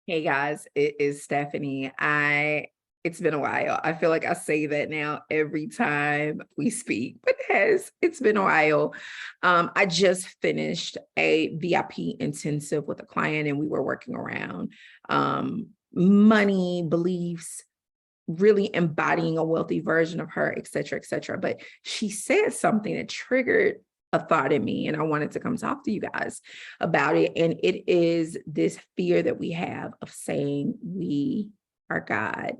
Hey guys, it is Stephanie. It's been a while. I feel like I say that now every time we speak, but it's been a while. I just finished a VIP intensive with a client and we were working around money, beliefs, really embodying a wealthy version of her, et cetera, et cetera. But she said something that triggered a thought in me, and I wanted to come talk to you guys about it. And it is this fear that we have of saying we are God.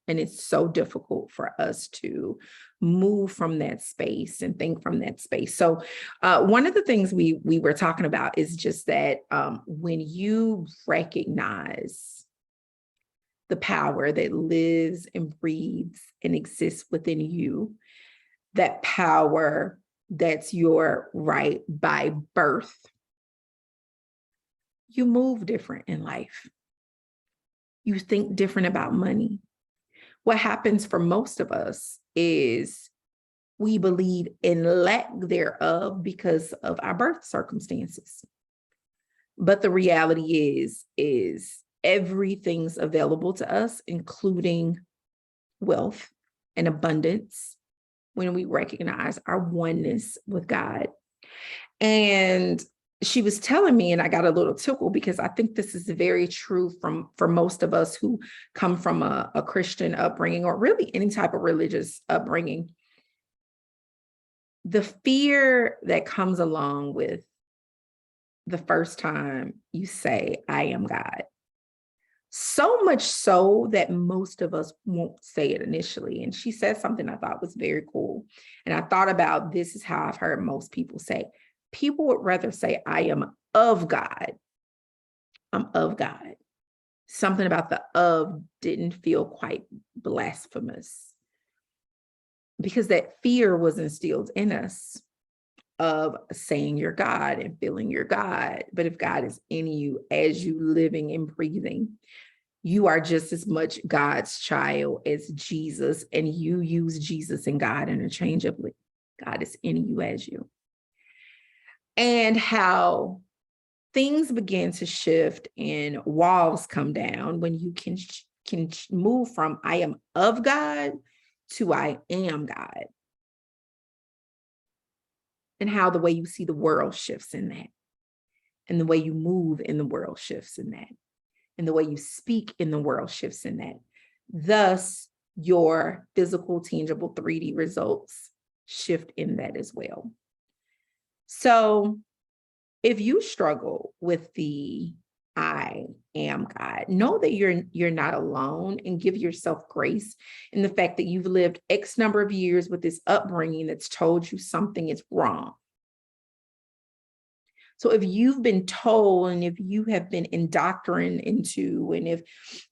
And it's so difficult for us to move from that space and think from that space. So, one of the things we were talking about is just that when you recognize the power that lives and breathes and exists within you, that power that's your right by birth, you move different in life. You think different about money. What happens for most of us is we believe in lack thereof because of our birth circumstances. But the reality is everything's available to us, including wealth and abundance, when we recognize our oneness with God. And she was telling me, and I got a little tickle because I think this is very true for most of us who come from a Christian upbringing or really any type of religious upbringing. The fear that comes along with the first time you say, I am God. So much so that most of us won't say it initially. And she said something I thought was very cool. And I thought about this is how I've heard most people say. People would rather say, I am of God. I'm of God. Something about the of didn't feel quite blasphemous because that fear was instilled in us of saying you're God and feeling you're God. But if God is in you as you living and breathing, you are just as much God's child as Jesus, and you use Jesus and God interchangeably. God is in you as you. And how things begin to shift and walls come down when you can move from I am of God to I am God. And how the way you see the world shifts in that. And the way you move in the world shifts in that. And the way you speak in the world shifts in that. Thus, your physical, tangible 3D results shift in that as well. So if you struggle with the I am God, know that you're not alone, and give yourself grace in the fact that you've lived X number of years with this upbringing that's told you something is wrong. So if you've been told, and if you have been indoctrinated into, and if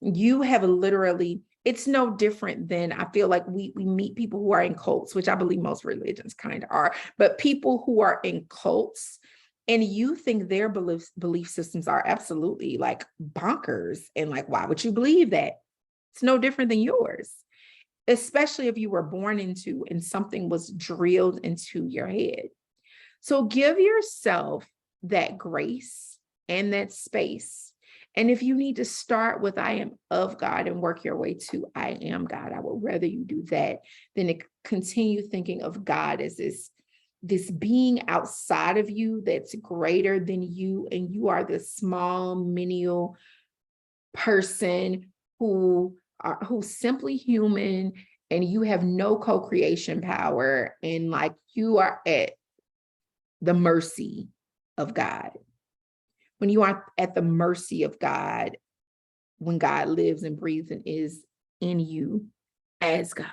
you have literally, it's no different than, I feel like we meet people who are in cults, which I believe most religions kind of are, but people who are in cults, and you think their belief systems are absolutely like bonkers, and like, why would you believe that? It's no different than yours, especially if you were born into and something was drilled into your head. So give yourself that grace and that space. And if you need to start with I am of God and work your way to I am God, I would rather you do that than to continue thinking of God as this being outside of you that's greater than you, and you are this small menial person who's simply human, and you have no co-creation power, and like you are at the mercy of God. When you are at the mercy of God, when God lives and breathes and is in you as God.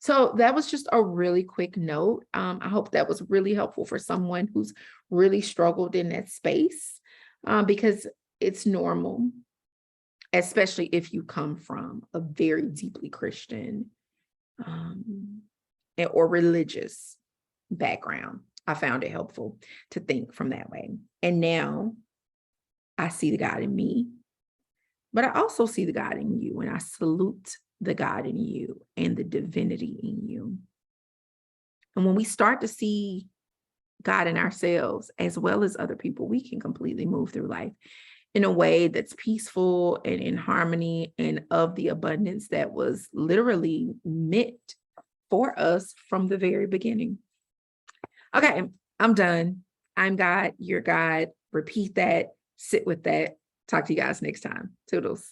So that was just a really quick note. I hope that was really helpful for someone who's really struggled in that space, because it's normal, especially if you come from a very deeply Christian or religious background. I found it helpful to think from that way. And now I see the God in me, but I also see the God in you, and I salute the God in you and the divinity in you. And when we start to see God in ourselves as well as other people, we can completely move through life in a way that's peaceful and in harmony and of the abundance that was literally meant for us from the very beginning. Okay, I'm done. I'm God, you're God. Repeat that, sit with that. Talk to you guys next time. Toodles.